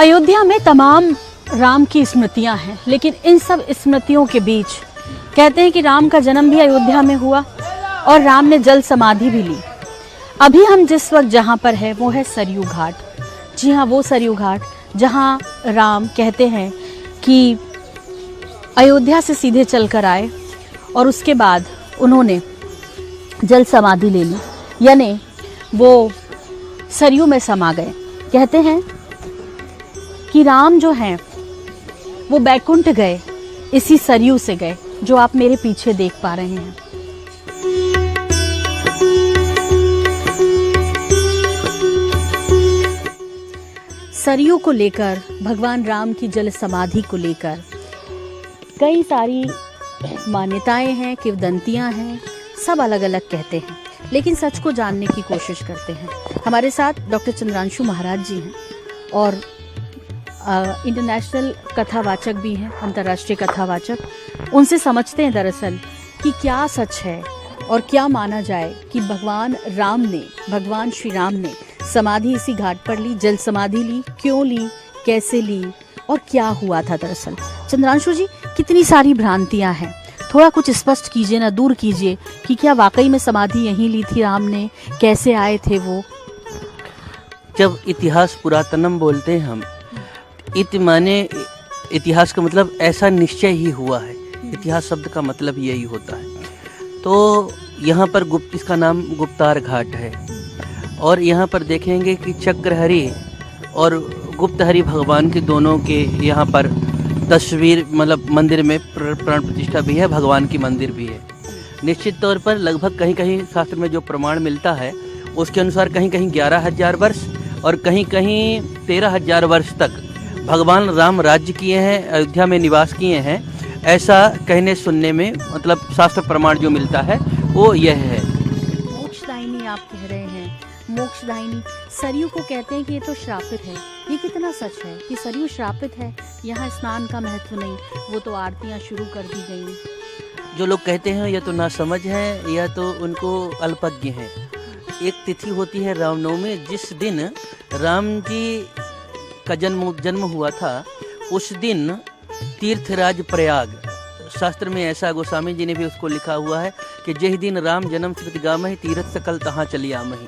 अयोध्या में तमाम राम की स्मृतियां हैं, लेकिन इन सब स्मृतियों के बीच कहते हैं कि राम का जन्म भी अयोध्या में हुआ और राम ने जल समाधि भी ली। अभी हम जिस वक्त जहाँ पर है वो है सरयू घाट। जी हाँ, वो सरयू घाट जहाँ राम कहते हैं कि अयोध्या से सीधे चलकर आए और उसके बाद उन्होंने जल समाधि ले ली, यानी वो सरयू में समा गए। कहते हैं कि राम जो हैं वो बैकुंठ गए, इसी सरयू से गए, जो आप मेरे पीछे देख पा रहे हैं। सरयू को लेकर, भगवान राम की जल समाधि को लेकर कई सारी मान्यताएं हैं, किंवदंतियां हैं, सब अलग अलग कहते हैं, लेकिन सच को जानने की कोशिश करते हैं। हमारे साथ डॉक्टर चंद्रांशु महाराज जी हैं और इंटरनेशनल कथावाचक भी हैं, अंतर्राष्ट्रीय कथावाचक। उनसे समझते हैं दरअसल कि क्या सच है और क्या माना जाए कि भगवान श्री राम ने समाधि इसी घाट पर ली, जल समाधि ली, क्यों ली, कैसे ली और क्या हुआ था दरअसल। चंद्रांशु जी, कितनी सारी भ्रांतियां हैं, थोड़ा कुछ स्पष्ट कीजिए ना, दूर कीजिए कि क्या वाकई में समाधि यहीं ली थी राम ने, कैसे आए थे वो। जब इतिहास पुरातनम बोलते हैं हम, माने इतिहास का मतलब ऐसा निश्चय ही हुआ है। इतिहास शब्द का मतलब यही होता है। तो यहाँ पर इसका नाम गुप्तार घाट है और यहाँ पर देखेंगे कि चक्रहरि और गुप्तहरि भगवान के दोनों के यहाँ पर तस्वीर, मतलब मंदिर में प्राण प्रतिष्ठा भी है, भगवान की मंदिर भी है। निश्चित तौर पर लगभग कहीं कहीं शास्त्र में जो प्रमाण मिलता है उसके अनुसार कहीं कहीं 11,000 वर्ष और कहीं कहीं 13,000 वर्ष तक भगवान राम राज्य किए हैं, अयोध्या में निवास किए हैं। ऐसा कहने सुनने में, मतलब शास्त्र प्रमाण जो मिलता है वो यह है। मोक्षदायिनी आप कह रहे हैं, मोक्षदायिनी सरयू को कहते हैं कि ये तो श्रापित है। ये कितना सच है कि सरयू श्रापित है, यहाँ स्नान का महत्व नहीं, वो तो आरतियाँ शुरू कर दी गई। जो लोग कहते हैं या तो नासमझ हैं या तो उनको अल्पज्ञ हैं। एक तिथि होती है रामनवमी, जिस दिन राम जी का जन्म हुआ था, उस दिन तीर्थराज प्रयाग, शास्त्र में ऐसा गोस्वामी जी ने भी उसको लिखा हुआ है कि जिस दिन राम जन्म श्रुति गामहि, तीर्थ सकल तहाँ चली आमहि।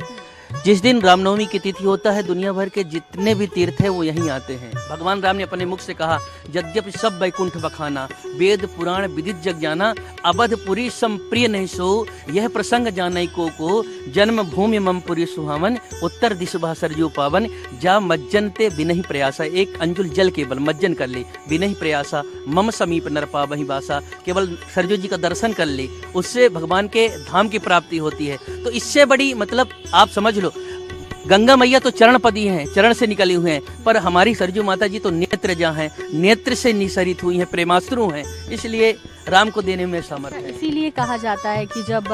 जिस दिन रामनवमी की तिथि होता है, दुनिया भर के जितने भी तीर्थ है वो यहीं आते हैं। भगवान राम ने अपने मुख से कहा, यद्यपि सब वैकुंठ बखाना, वेद पुराण विदित जग जाना, अवधपुरी सम प्रिय नहीं सो, यह प्रसंग जानई को जन्म भूमि मम पुरी सुहावन, उत्तर दिशा सरजू पावन, जा मज्जन ते बिनहि प्रयासा। एक अंजुल जल केवल मज्जन कर ले, बिनहि प्रयासा मम समीप नर पावहि बासा। केवल सरजू जी का दर्शन कर ले, उससे भगवान के धाम की प्राप्ति होती है। तो इससे बड़ी, मतलब आप समझ लो, गंगा मैया तो चरण पदी हैं, चरण से निकली हुए हैं, पर हमारी सरजू माता जी तो नेत्र जहाँ हैं, नेत्र से निसरित हुई हैं, प्रेमाश्रु हैं, इसलिए राम को देने में समर्थ है। इसीलिए कहा जाता है कि जब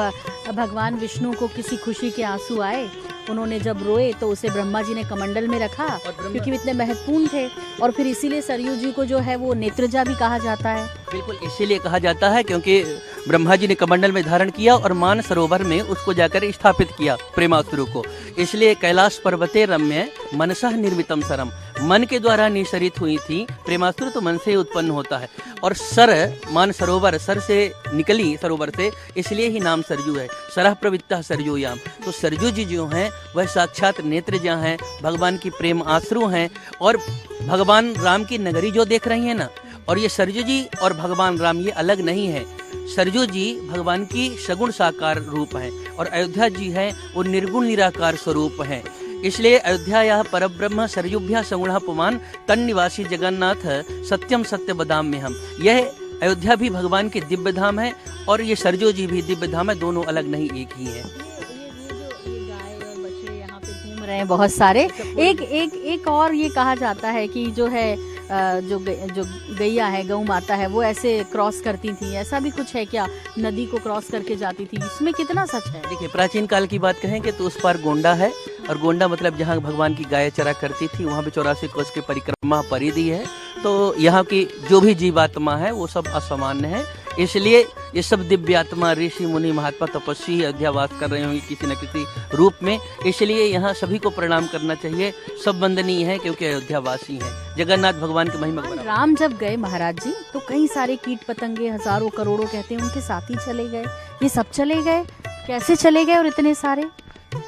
भगवान विष्णु को किसी खुशी के आंसू आए, उन्होंने जब रोए तो उसे ब्रह्मा जी ने कमंडल में रखा, क्योंकि इतने महत्वपूर्ण थे। और फिर इसीलिए सरयू जी को जो है वो नेत्रजा भी कहा जाता है। बिल्कुल इसीलिए कहा जाता है क्योंकि ब्रह्मा जी ने कमंडल में धारण किया और मान सरोवर में उसको जाकर स्थापित किया प्रेमाश्रु को। इसलिए कैलाश पर्वते रम्य मनसः निर्मितम सरम, मन के द्वारा निसरित हुई थी। प्रेमाश्रु तो मन से उत्पन्न होता है और सर, मान सरोवर, सर से निकली सरोवर से, इसलिए ही नाम सरजू है। सरह प्रवृत्तः सरजूयाम। तो सरजू जी जो हैं वह साक्षात नेत्रजा हैं, भगवान की प्रेम आश्रु हैं। और भगवान राम की नगरी जो देख रही है ना, और ये सरजू जी और भगवान राम ये अलग नहीं है। सरजू जी भगवान की सगुण साकार रूप हैं और अयोध्या जी है वो निर्गुण निराकार स्वरूप हैं। इसलिए अयोध्या यह परब्रह्म सरयुभ्या सगुणः पुमान तन निवासी जगन्नाथ सत्यम सत्य बदाम में हम। यह अयोध्या भी भगवान की दिव्य धाम है और ये सरजू जी भी दिव्य धाम है, दोनों अलग नहीं, एक ही है। ये गाय और बछड़े यहाँ पे घूम रहे हैं बहुत सारे। एक और ये कहा जाता है कि जो है जो गैया है, गौ माता है, वो ऐसे क्रॉस करती थी, ऐसा भी कुछ है क्या? नदी को क्रॉस करके जाती थी, इसमें कितना सच है? देखिए, प्राचीन काल की बात कहें कि तो उस पार गोंडा है, और गोंडा मतलब जहाँ भगवान की गाय चरा करती थी, वहाँ भी 84 कोस की परिक्रमा परिधि है। तो यहाँ की जो भी जीवात्मा है वो सब असामान्य है, इसलिए ये सब दिव्य आत्मा, ऋषि मुनि, महात्मा, तपस्वी अयोध्या वास कर रहे होंगे किसी न किसी रूप में। इसलिए यहाँ सभी को प्रणाम करना चाहिए। सब वंदनीय है क्योंकि अयोध्या वासी हैं। जगन्नाथ भगवान की महिमा बराबर। राम जब गए महाराज जी तो कई सारे कीट पतंगे, हजारों करोड़ों कहते हैं उनके साथ ही चले गए। ये सब चले गए, कैसे चले गए और इतने सारे?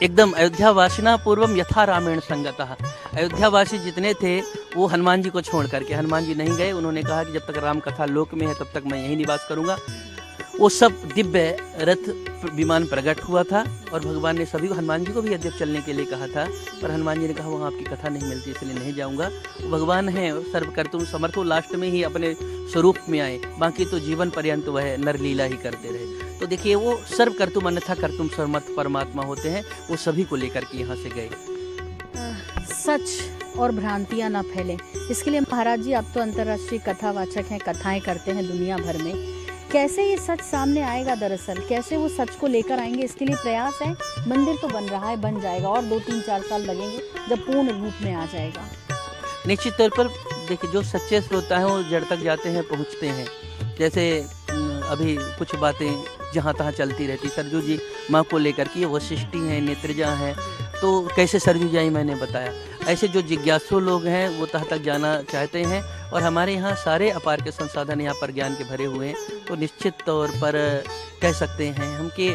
एकदम अयोध्या वासिना पूर्वम यथा रामेण संगतः। अयोध्या वासी जितने थे वो हनुमान जी को छोड़ करके, हनुमान जी नहीं गए। उन्होंने कहा कि जब तक राम कथा लोक में है तब तक मैं यही निवास करूंगा। वो सब दिव्य रथ विमान प्रकट हुआ था और भगवान ने सभी को, हनुमान जी को भी यद्यप चलने के लिए कहा था, पर हनुमान जी ने कहा वहाँ आपकी कथा नहीं मिलती इसलिए नहीं जाऊंगा। भगवान है सर्वकर्तुम समर्थो, लास्ट में ही अपने स्वरूप में आए, बाकी तो जीवन पर्यंत वह नरलीला ही करते रहे। तो देखिए वो सर्वकर्तुम अन्यथा कर्तुम समर्थ परमात्मा होते हैं। वो सभी को लेकर के यहाँ से गए। सच और भ्रांतियां ना फैले, इसके लिए महाराज जी आप तो अंतर्राष्ट्रीय कथावाचक हैं, कथाएं करते हैं दुनिया भर में। कैसे ये सच सामने आएगा? दरअसल कैसे वो सच को लेकर आएंगे, इसके लिए प्रयास है। मंदिर तो बन रहा है, बन जाएगा और 2-3-4 साल लगेंगे जब पूर्ण रूप में आ जाएगा। निश्चित तौर पर देखिए जो सच्चे श्रोता हैं वो जड़ तक जाते हैं, पहुँचते हैं। जैसे अभी कुछ बातें जहाँ तहाँ चलती रहती, सरजू जी माँ को लेकर के वशिष्ठी हैं, नेत्रजा हैं, तो कैसे सरजू जी आई मैंने बताया। ऐसे जो जिज्ञासु लोग हैं वो तह तक जाना चाहते हैं और हमारे यहाँ सारे अपार के संसाधन यहाँ पर ज्ञान के भरे हुए हैं। तो निश्चित तौर पर कह सकते हैं हम कि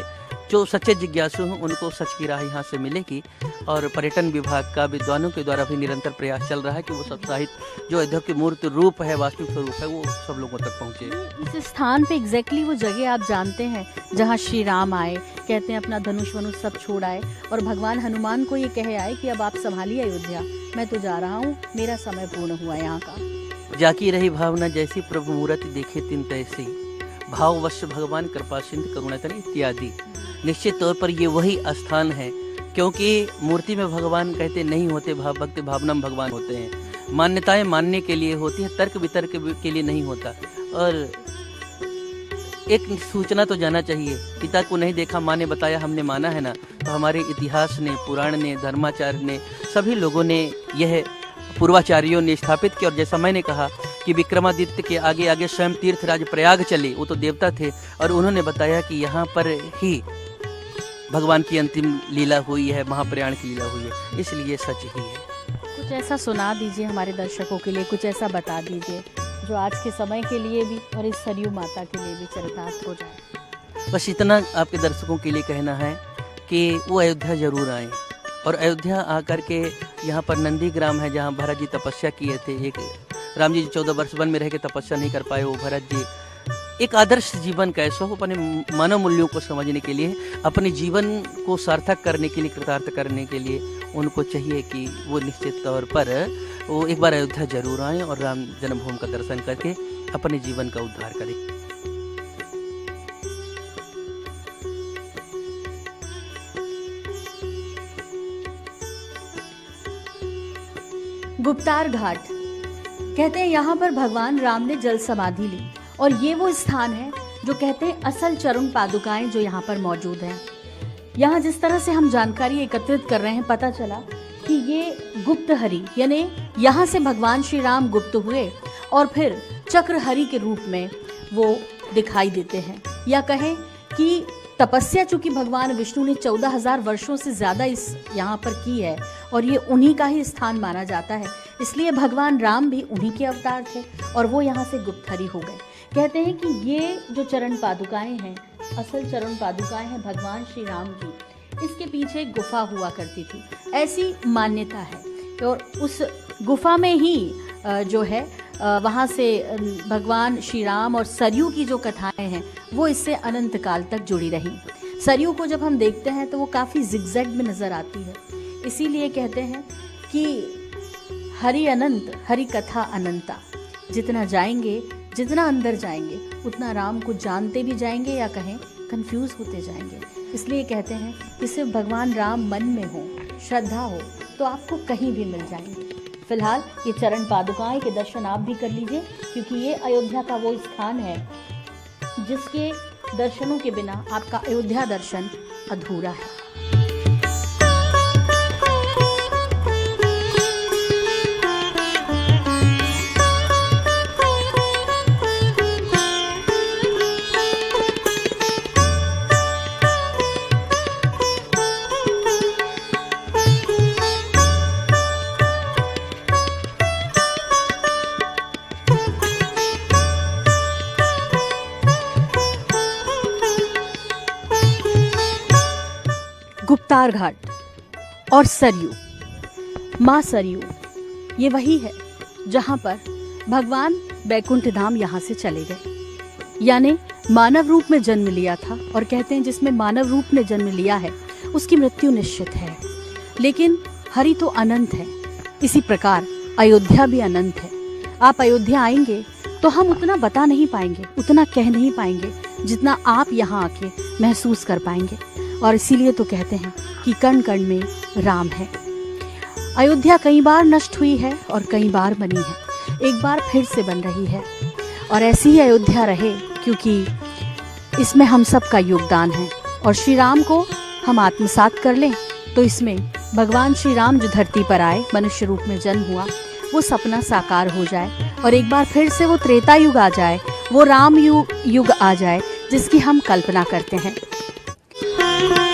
जो सच्चे जिज्ञासु हैं उनको सच की राह यहाँ से मिलेगी। और पर्यटन विभाग का विद्वानों के द्वारा भी निरंतर प्रयास चल रहा है कि वो सब साहित्य जो अयोध्या की मूर्त रूप है, वास्तविक स्वरूप है, वो सब लोगों तक पहुँचे। इस स्थान पे एग्जैक्टली वो जगह आप जानते हैं जहाँ श्री राम आए, कहते हैं अपना धनुष वनुष सब छोड़ आए और भगवान हनुमान को ये कहे आए कि अब आप संभालिए अयोध्या, मैं तो जा रहा हूँ, मेरा समय पूर्ण हुआ यहाँ का। जाकी रही भावना जैसी प्रभु मूर्ति देखे तिन तैसी, भाववश भगवान कृपा सिंधु करुणातन इत्यादि। निश्चित तौर पर ये वही स्थान है क्योंकि मूर्ति में भगवान कहते नहीं होते, भाव भक्ति भावना में भगवान होते हैं। मान्यताएं मानने के लिए होती है, तर्क वितर्क के लिए नहीं होता। और एक सूचना तो जाना चाहिए, पिता को नहीं देखा माँ ने बताया हमने माना है ना। तो हमारे इतिहास ने, पुराण ने, धर्माचार्य ने, सभी लोगों ने यह पूर्वाचार्यों ने स्थापित किया। और जैसा मैंने कहा कि विक्रमादित्य के आगे आगे स्वयं तीर्थराज प्रयाग चले, वो तो देवता थे, और उन्होंने बताया कि यहाँ पर ही भगवान की अंतिम लीला हुई है, महाप्रयाण की लीला हुई है, इसलिए सच ही है। कुछ ऐसा सुना दीजिए हमारे दर्शकों के लिए, कुछ ऐसा बता दीजिए जो आज के समय के लिए भी और इस सरयू माता के लिए भी चरितार्थ हो जाए। बस इतना आपके दर्शकों के लिए कहना है कि वो अयोध्या जरूर आएँ और अयोध्या आकर के यहाँ पर नंदी ग्राम है जहाँ भरत जी तपस्या किए थे। एक राम जी 14 वर्ष वन में रह के तपस्या नहीं कर पाए, वो भरत जी एक आदर्श जीवन कैसा हो, अपने मानव मूल्यों को समझने के लिए, अपने जीवन को सार्थक करने के लिए, कृतार्थ करने के लिए उनको चाहिए कि वो निश्चित तौर पर वो एक बार अयोध्या जरूर आएँ और राम जन्मभूमि का दर्शन करके अपने जीवन का उद्धार करें। गुप्तार घाट, कहते हैं यहाँ पर भगवान राम ने जल समाधि ली और ये वो स्थान है जो कहते हैं असल चरण पादुकाएं जो यहाँ पर मौजूद हैं। यहाँ जिस तरह से हम जानकारी एकत्रित कर रहे हैं, पता चला कि ये गुप्त हरि, यानी यहाँ से भगवान श्री राम गुप्त हुए और फिर चक्रहरि के रूप में वो दिखाई देते हैं। या कहें कि तपस्या चूंकि भगवान विष्णु ने 14,000 वर्षों से ज़्यादा इस यहाँ पर की है और ये उन्हीं का ही स्थान माना जाता है, इसलिए भगवान राम भी उन्हीं के अवतार थे और वो यहाँ से गुप्तहरि हो गए। कहते हैं कि ये जो चरण पादुकाएं हैं, असल चरण पादुकाएं हैं भगवान श्री राम की, इसके पीछे एक गुफा हुआ करती थी, ऐसी मान्यता है। और उस गुफा में ही जो है वहाँ से भगवान श्री राम और सरयू की जो कथाएं हैं वो इससे अनंत काल तक जुड़ी रही। सरयू को जब हम देखते हैं तो वो काफ़ी जिगजैग में नज़र आती है, इसीलिए कहते हैं कि हरि अनंत, हरि कथा अनंता। जितना जाएंगे, जितना अंदर जाएंगे, उतना राम को जानते भी जाएंगे या कहें कंफ्यूज होते जाएंगे। इसलिए कहते हैं कि सिर्फ भगवान राम मन में हो, श्रद्धा हो, तो आपको कहीं भी मिल जाएंगे। फिलहाल ये चरण पादुकाएं के दर्शन आप भी कर लीजिए, क्योंकि ये अयोध्या का वो स्थान है जिसके दर्शनों के बिना आपका अयोध्या दर्शन अधूरा है। गुप्तार घाट और सरयू, माँ सरयू, ये वही है जहाँ पर भगवान बैकुंठ धाम यहाँ से चले गए, यानी मानव रूप में जन्म लिया था। और कहते हैं जिसमें मानव रूप ने जन्म लिया है उसकी मृत्यु निश्चित है, लेकिन हरि तो अनंत है। इसी प्रकार अयोध्या भी अनंत है। आप अयोध्या आएंगे तो हम उतना बता नहीं पाएंगे, उतना कह नहीं पाएंगे जितना आप यहाँ आके महसूस कर पाएंगे। और इसीलिए तो कहते हैं कि कण कण में राम है। अयोध्या कई बार नष्ट हुई है और कई बार बनी है, एक बार फिर से बन रही है। और ऐसी ही अयोध्या रहे, क्योंकि इसमें हम सब का योगदान है। और श्री राम को हम आत्मसात कर लें तो इसमें भगवान श्री राम जो धरती पर आए, मनुष्य रूप में जन्म हुआ, वो सपना साकार हो जाए और एक बार फिर से वो त्रेता युग आ जाए, वो राम युग आ जाए जिसकी हम कल्पना करते हैं।